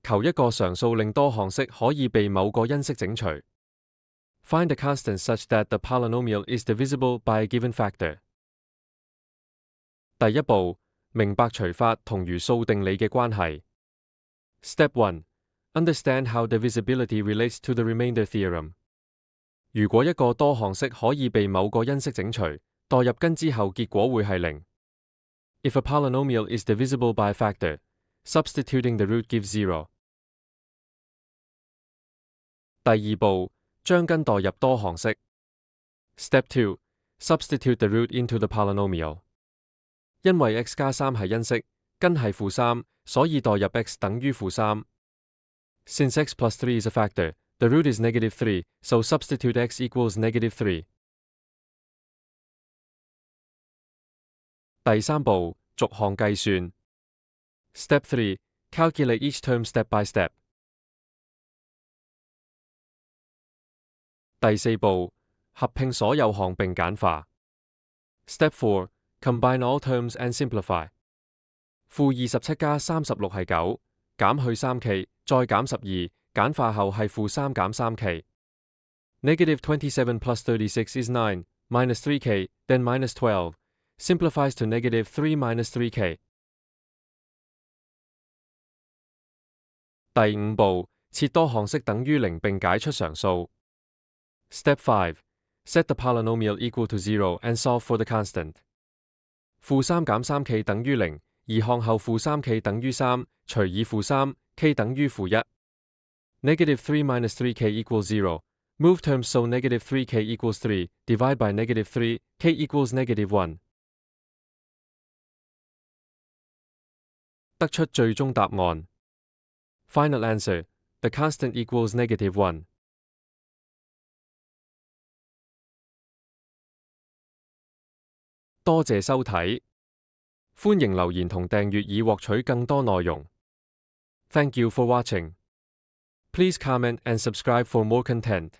求一個常數令多項式可以被某個因式整除。Find a constant such that the polynomial is divisible by a given factor。第一步，明白除法同餘數定理嘅關係。Step 1. Understand how divisibility relates to the remainder theorem。如果一個多項式可以被某個因式整除，代入根之後結果會係零。If a polynomial is divisible by a factor, substituting the root gives 0。第二步，將根代入多項式。Step 2. Substitute the root into the polynomial。因為 x 加3係因式，根係負3，所以代入 x 等於負3。Since x plus 3 is a factor, the root is negative 3, so substitute x equals negative 3。第三步，逐項計算。Step 3. Calculate each term step by step。第四步，合併所有項並簡化。Step 4. Combine all terms and simplify。負27加36係9，減去3k，再減12，簡化後係負3減3k。Negative 27 plus 36 is 9, minus 3k, then minus 12, simplifies to negative 3 minus 3k。第五步，設多項式等於0並解出常數。Step 5. Set the polynomial equal to 0 and solve for the constant。負3減3k等於0，而項後負3k等於3，除以負3，k 等於負1。Negative 3 minus 3k equals 0。Move terms so negative 3k equals 3, divide by negative 3, k equals negative 1。得出最終答案。Final answer, the constant equals negative 1。多謝收睇，歡迎留言同訂閱以獲取更多內容。Thank you for watching. Please comment and subscribe for more content.